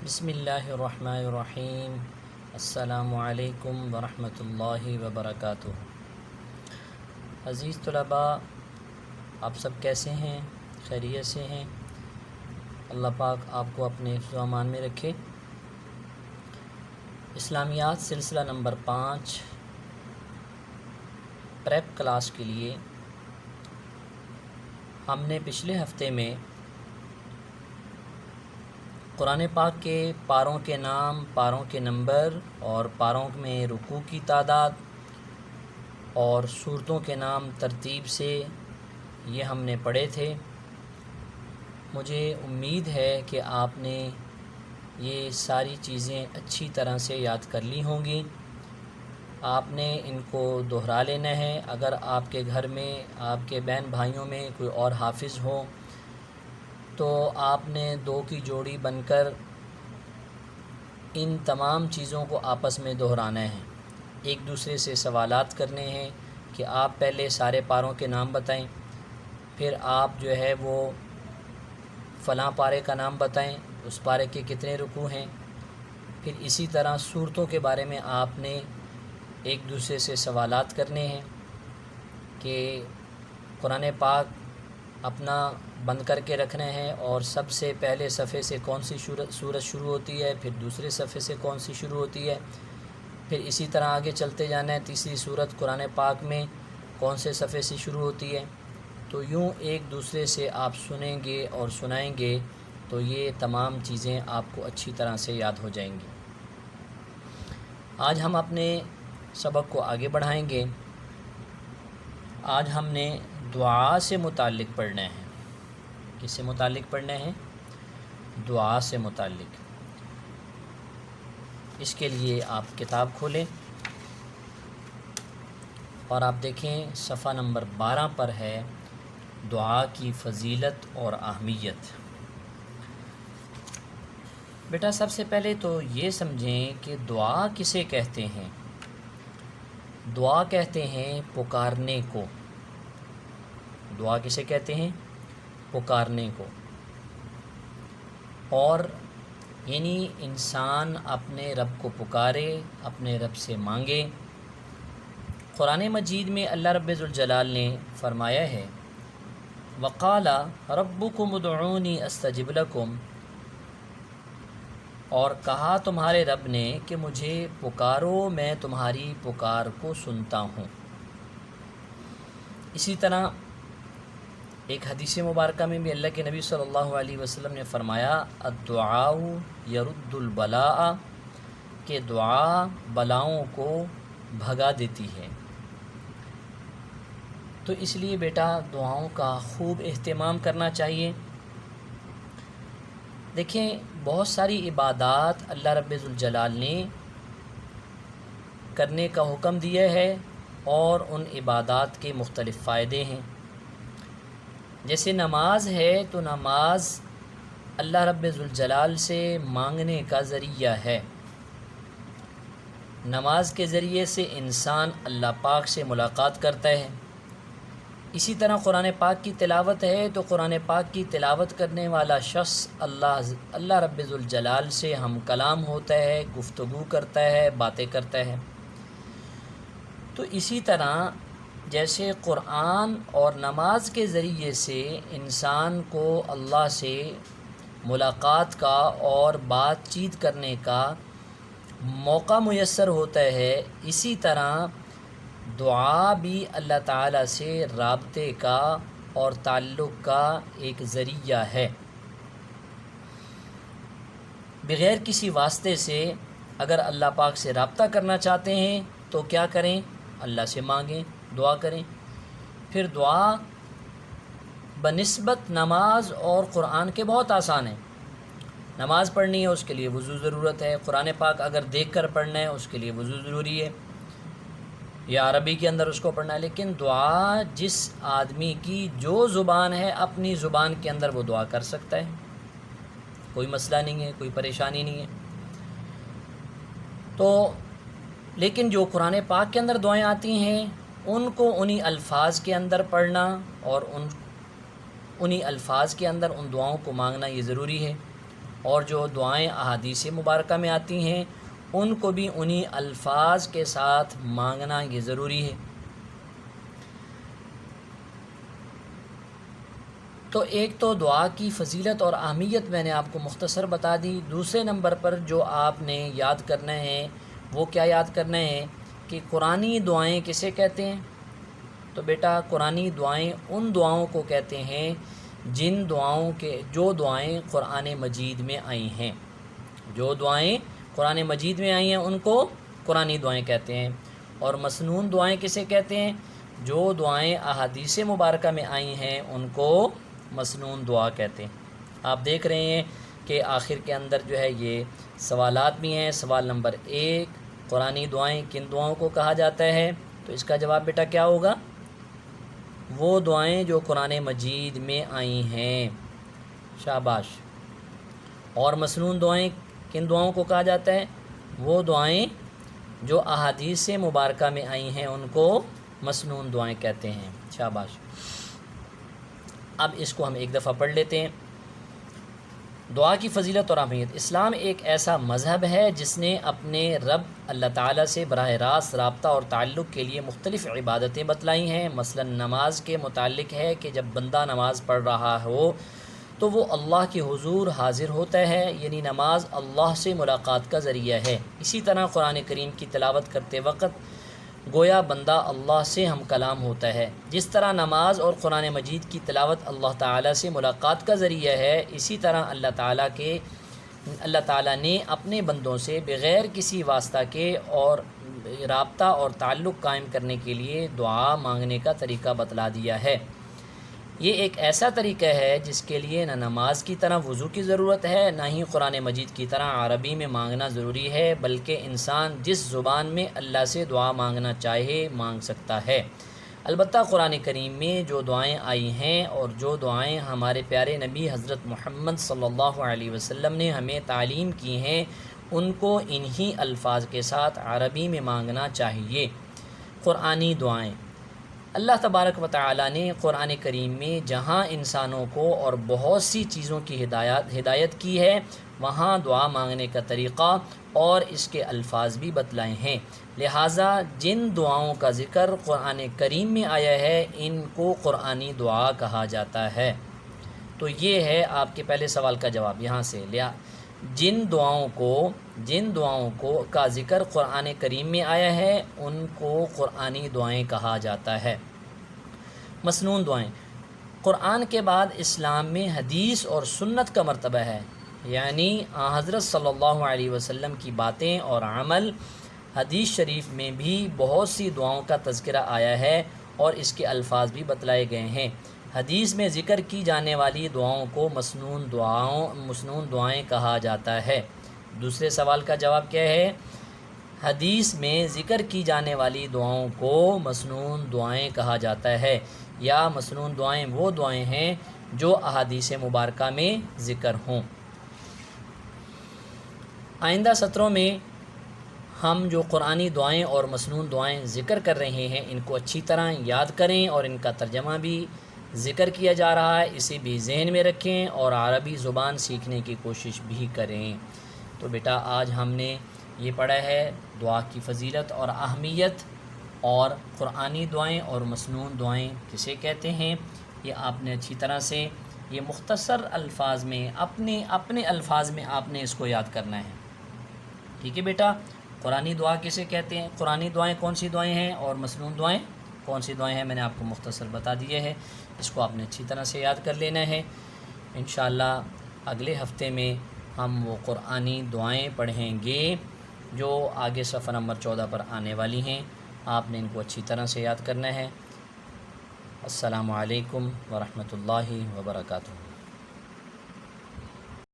بسم اللہ الرحمن الرحیم۔ السلام علیکم ورحمۃ اللہ وبرکاتہ۔ عزیز طلباء، آپ سب کیسے ہیں؟ خیریت سے ہیں؟ اللہ پاک آپ کو اپنے حفظ و امان میں رکھے۔ اسلامیات سلسلہ نمبر 5 پریپ کلاس کے لیے ہم نے پچھلے ہفتے میں قرآن پاک کے پاروں کے نام، پاروں کے نمبر اور پاروں میں رکوع کی تعداد اور سورتوں کے نام ترتیب سے یہ ہم نے پڑھے تھے۔ مجھے امید ہے کہ آپ نے یہ ساری چیزیں اچھی طرح سے یاد کر لی ہوں گی۔ آپ نے ان کو دہرا لینا ہے۔ اگر آپ کے گھر میں آپ کے بہن بھائیوں میں کوئی اور حافظ ہو تو آپ نے 2 کی جوڑی بن کر ان تمام چیزوں کو آپس میں دہرانا ہے۔ ایک دوسرے سے سوالات کرنے ہیں کہ آپ پہلے سارے پاروں کے نام بتائیں، پھر آپ جو ہے وہ فلاں پارے کا نام بتائیں، اس پارے کے کتنے رکوع ہیں۔ پھر اسی طرح سورتوں کے بارے میں آپ نے ایک دوسرے سے سوالات کرنے ہیں کہ قرآن پاک اپنا بند کر کے رکھنا ہے اور سب سے پہلے صفحے سے کون سی سورت شروع ہوتی ہے، پھر دوسرے صفحے سے کون سی شروع ہوتی ہے، پھر اسی طرح آگے چلتے جانا ہے۔ تیسری سورت قرآن پاک میں کون سے صفحے سے شروع ہوتی ہے۔ تو یوں ایک دوسرے سے آپ سنیں گے اور سنائیں گے تو یہ تمام چیزیں آپ کو اچھی طرح سے یاد ہو جائیں گی۔ آج ہم اپنے سبق کو آگے بڑھائیں گے۔ آج ہم نے دعا سے متعلق پڑھنا ہے۔ کس سے متعلق پڑھنا ہے؟ دعا سے متعلق۔ اس کے لیے آپ کتاب کھولیں اور آپ دیکھیں صفحہ نمبر 12 پر ہے دعا کی فضیلت اور اہمیت۔ بیٹا سب سے پہلے تو یہ سمجھیں کہ دعا کسے کہتے ہیں۔ دعا کہتے ہیں پکارنے کو۔ دعا کسے کہتے ہیں؟ پکارنے کو۔ اور یعنی انسان اپنے رب کو پکارے، اپنے رب سے مانگے۔ قرآن مجید میں اللہ رب ذوالجلال نے فرمایا ہے وَقَالَ رَبُّكُمُ ادْعُونِي أَسْتَجِبْ لَكُمْ، اور کہا تمہارے رب نے کہ مجھے پکارو، میں تمہاری پکار کو سنتا ہوں۔ اسی طرح ایک حدیث مبارکہ میں بھی اللہ کے نبی صلی اللہ علیہ وسلم نے فرمایا الدعاء یرد البلاء، کہ دعا بلاؤں کو بھگا دیتی ہے۔ تو اس لیے بیٹا دعاؤں کا خوب اہتمام کرنا چاہیے۔ دیکھیں بہت ساری عبادات اللہ رب ذوالجلال نے کرنے کا حکم دیا ہے اور ان عبادات کے مختلف فائدے ہیں۔ جیسے نماز ہے تو نماز اللہ رب ذوالجلال سے مانگنے کا ذریعہ ہے۔ نماز کے ذریعے سے انسان اللہ پاک سے ملاقات کرتا ہے۔ اسی طرح قرآن پاک کی تلاوت ہے تو قرآن پاک کی تلاوت کرنے والا شخص اللہ رب ذوالجلال سے ہم کلام ہوتا ہے، گفتگو کرتا ہے، باتیں کرتا ہے۔ تو اسی طرح جیسے قرآن اور نماز کے ذریعے سے انسان کو اللہ سے ملاقات کا اور بات چیت کرنے کا موقع میسر ہوتا ہے، اسی طرح دعا بھی اللہ تعالیٰ سے رابطے کا اور تعلق کا ایک ذریعہ ہے۔ بغیر کسی واسطے سے اگر اللہ پاک سے رابطہ کرنا چاہتے ہیں تو کیا کریں؟ اللہ سے مانگیں، دعا کریں۔ پھر دعا بنسبت نماز اور قرآن کے بہت آسان ہے۔ نماز پڑھنی ہے اس کے لیے وضو ضرورت ہے، قرآن پاک اگر دیکھ کر پڑھنا ہے اس کے لیے وضو ضروری ہے یا عربی کے اندر اس کو پڑھنا ہے۔ لیکن دعا جس آدمی کی جو زبان ہے اپنی زبان کے اندر وہ دعا کر سکتا ہے، کوئی مسئلہ نہیں ہے، کوئی پریشانی نہیں ہے۔ تو لیکن جو قرآن پاک کے اندر دعائیں آتی ہیں ان کو انہی الفاظ کے اندر پڑھنا اور انہی الفاظ کے اندر ان دعاؤں کو مانگنا یہ ضروری ہے۔ اور جو دعائیں احادیث مبارکہ میں آتی ہیں ان کو بھی انہی الفاظ کے ساتھ مانگنا یہ ضروری ہے۔ تو ایک تو دعا کی فضیلت اور اہمیت میں نے آپ کو مختصر بتا دی۔ دوسرے نمبر پر جو آپ نے یاد کرنا ہے وہ کیا یاد کرنا ہے کہ قرآنی دعائیں کسے کہتے ہیں؟ تو بیٹا قرآنی دعائیں ان دعاؤں کو کہتے ہیں جو دعائیں قرآن مجید میں آئی ہیں، جو دعائیں قرآن مجید میں آئی ہیں ان کو قرآنی دعائیں کہتے ہیں۔ اور مسنون دعائیں کسے کہتے ہیں؟ جو دعائیں احادیث مبارکہ میں آئی ہیں ان کو مسنون دعا کہتے ہیں۔ آپ دیکھ رہے ہیں کہ آخر کے اندر جو ہے یہ سوالات بھی ہیں۔ سوال نمبر 1، قرآنی دعائیں کن دعاؤں کو کہا جاتا ہے؟ تو اس کا جواب بیٹا کیا ہوگا؟ وہ دعائیں جو قرآن مجید میں آئی ہیں۔ شاباش۔ اور مسنون دعائیں کن دعاؤں کو کہا جاتا ہے؟ وہ دعائیں جو احادیث مبارکہ میں آئی ہیں ان کو مسنون دعائیں کہتے ہیں۔ شاباش۔ اب اس کو ہم ایک دفعہ پڑھ لیتے ہیں۔ دعا کی فضیلت اور اہمیت۔ اسلام ایک ایسا مذہب ہے جس نے اپنے رب اللہ تعالیٰ سے براہ راست رابطہ اور تعلق کے لیے مختلف عبادتیں بتلائی ہیں۔ مثلا نماز کے متعلق ہے کہ جب بندہ نماز پڑھ رہا ہو تو وہ اللہ کے حضور حاضر ہوتا ہے، یعنی نماز اللہ سے ملاقات کا ذریعہ ہے۔ اسی طرح قرآن کریم کی تلاوت کرتے وقت گویا بندہ اللہ سے ہم کلام ہوتا ہے۔ جس طرح نماز اور قرآن مجید کی تلاوت اللہ تعالیٰ سے ملاقات کا ذریعہ ہے، اسی طرح اللہ تعالیٰ نے اپنے بندوں سے بغیر کسی واسطہ کے اور رابطہ اور تعلق قائم کرنے کے لیے دعا مانگنے کا طریقہ بتلا دیا ہے۔ یہ ایک ایسا طریقہ ہے جس کے لیے نہ نماز کی طرح وضو کی ضرورت ہے، نہ ہی قرآن مجید کی طرح عربی میں مانگنا ضروری ہے، بلکہ انسان جس زبان میں اللہ سے دعا مانگنا چاہے مانگ سکتا ہے۔ البتہ قرآن کریم میں جو دعائیں آئی ہیں اور جو دعائیں ہمارے پیارے نبی حضرت محمد صلی اللہ علیہ وسلم نے ہمیں تعلیم کی ہیں ان کو انہی الفاظ کے ساتھ عربی میں مانگنا چاہیے۔ قرآنی دعائیں۔ اللہ تبارک و تعالیٰ نے قرآن کریم میں جہاں انسانوں کو اور بہت سی چیزوں کی ہدایت کی ہے وہاں دعا مانگنے کا طریقہ اور اس کے الفاظ بھی بتلائے ہیں، لہٰذا جن دعاؤں کا ذکر قرآن کریم میں آیا ہے ان کو قرآنی دعا کہا جاتا ہے۔ تو یہ ہے آپ کے پہلے سوال کا جواب یہاں سے لیا۔ جن دعاؤں کو کا ذکر قرآن کریم میں آیا ہے ان کو قرآنی دعائیں کہا جاتا ہے۔ مسنون دعائیں۔ قرآن کے بعد اسلام میں حدیث اور سنت کا مرتبہ ہے، یعنی حضرت صلی اللہ علیہ وسلم کی باتیں اور عمل۔ حدیث شریف میں بھی بہت سی دعاؤں کا تذکرہ آیا ہے اور اس کے الفاظ بھی بتلائے گئے ہیں۔ حدیث میں ذکر کی جانے والی دعاؤں کو مسنون دعائیں کہا جاتا ہے۔ دوسرے سوال کا جواب کیا ہے؟ حدیث میں ذکر کی جانے والی دعاؤں کو مسنون دعائیں کہا جاتا ہے، یا مسنون دعائیں وہ دعائیں ہیں جو احادیث مبارکہ میں ذکر ہوں۔ آئندہ سطروں میں ہم جو قرآنی دعائیں اور مسنون دعائیں ذکر کر رہے ہیں ان کو اچھی طرح یاد کریں اور ان کا ترجمہ بھی ذکر کیا جا رہا ہے اسے بھی ذہن میں رکھیں اور عربی زبان سیکھنے کی کوشش بھی کریں۔ تو بیٹا آج ہم نے یہ پڑھا ہے دعا کی فضیلت اور اہمیت اور قرآنی دعائیں اور مسنون دعائیں کسے کہتے ہیں۔ یہ آپ نے اچھی طرح سے یہ مختصر الفاظ میں اپنے الفاظ میں آپ نے اس کو یاد کرنا ہے۔ ٹھیک ہے بیٹا، قرآنی دعا کسے کہتے ہیں، قرآنی دعائیں کون سی دعائیں ہیں اور مسنون دعائیں کون سی دعائیں ہیں، میں نے آپ کو مختصر بتا دیے ہیں۔ اس کو آپ نے اچھی طرح سے یاد کر لینا ہے۔ انشاءاللہ اگلے ہفتے میں ہم وہ قرآنی دعائیں پڑھیں گے جو آگے صفحہ نمبر 14 پر آنے والی ہیں۔ آپ نے ان کو اچھی طرح سے یاد کرنا ہے۔ السلام علیکم ورحمۃ اللہ وبرکاتہ۔